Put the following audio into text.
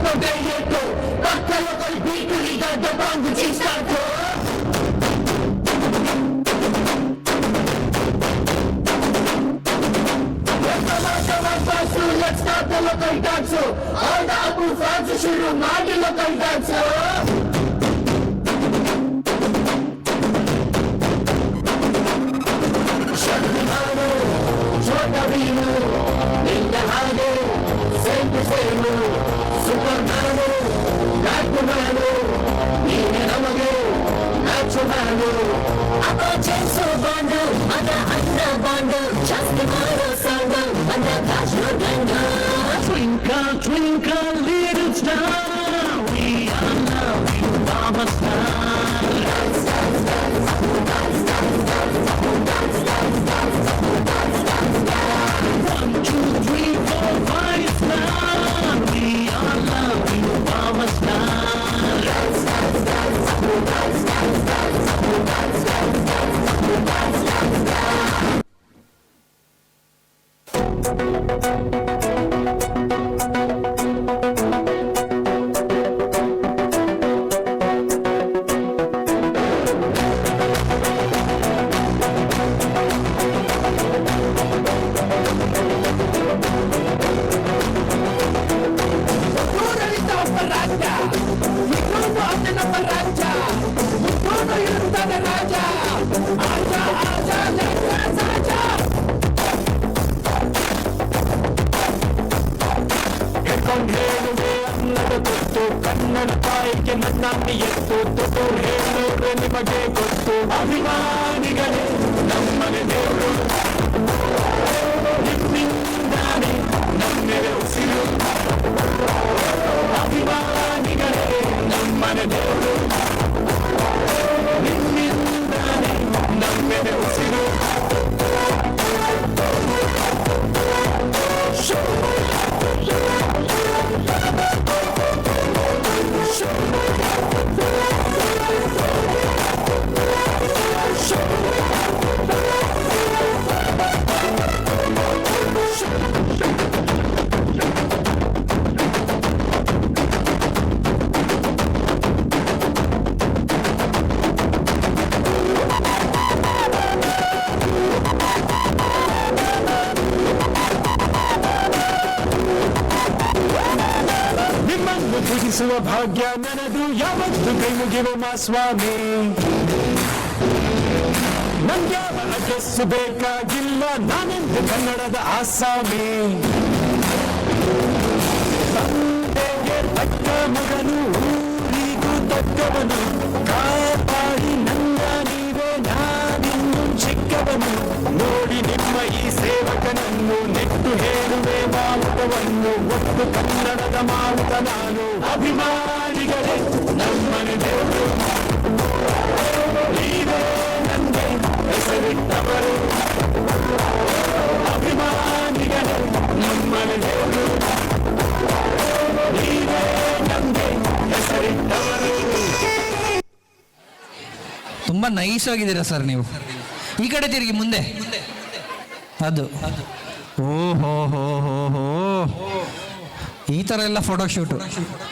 proteggerlo, battalo col piccoli da quando ci stanco. Let's start the local dance. All the Abu Francis should remind the local dance. Twinkle, twinkle, little star, we are love you, Mama Star. One, two, three, four, five, star, we are love you, Mama Star. Kannada ತಾಯಿಗೆ ನನ್ನಾಗಿ ಎತ್ತು ತೊಟ್ಟು ಹೇಳೋರೆ ನಿಮಗೆ ಗೊತ್ತು ಅಭಿಮಾನಿಗಳೇ ನಮ್ಮನೆ ದೇವರು ನಿಮ್ಮಿಂದಾನೆ ನಮ್ಮೆರೆ ಉಸಿರು ಅಭಿಮಾನಿಗಳೇ ನಮ್ಮನೆ ದೇವರು ನಿಮ್ಮಿಂದಾನೆ ನಮ್ಮೆರೆ ಉಸಿರು ಭುಜಿಸುವ ಭಾಗ್ಯ ನನದು ಯಾವತ್ತು ಕೈ ಮುಗಿವ ಮಾ ಸ್ವಾಮಿ ನಂಗ್ಯಾವ ಅಡ್ರೆಸ್ಸು ಬೇಕಾಗಿಲ್ಲ ನಾನೆಂದು ಕನ್ನಡದ ಆಸಾಮಿ ತಂದೆಗೆ ತಕ್ಕ ಮಗನು ಊರಿಗೂ ತಕ್ಕವನು ಕಾಪಾಡಿ ನನ್ನ ನೀವೇ ನಾನಿನ್ನು ಚಿಕ್ಕವನು ನೋಡಿ ನಿಮ್ಮ ಈ ಸೇವಕನನ್ನು ನೆಟ್ಟು ಹೇಳುವೆ ಮಾವುತವನ್ನು ಒಟ್ಟು ಕನ್ನಡದ ಮಾವುತ ನಾನು ಅಭಿಮಾನಿಗಳೇ ನಮ್ಮನೆ ದೇವರು ನೀವೇ ನನಗೆ ಹೆಸರಿಟ್ಟವರು ಅಭಿಮಾನಿಗಳೇ ನಮ್ಮನೆ ದೇವರು ನೀವೇ ನನಗೆ ಹೆಸರಿಟ್ಟವರು. ತುಂಬಾ ನೈಸ್ ಆಗಿದ್ದೀರಾ ಸರ್ ನೀವು. ಈ ಕಡೆ ತಿರುಗಿ ಮುಂದೆ. ಅದು ಓಹೋ ಹೋ ಹೋ ಹೋ ಈ ಥರ ಎಲ್ಲ ಫೋಟೋ ಶೂಟು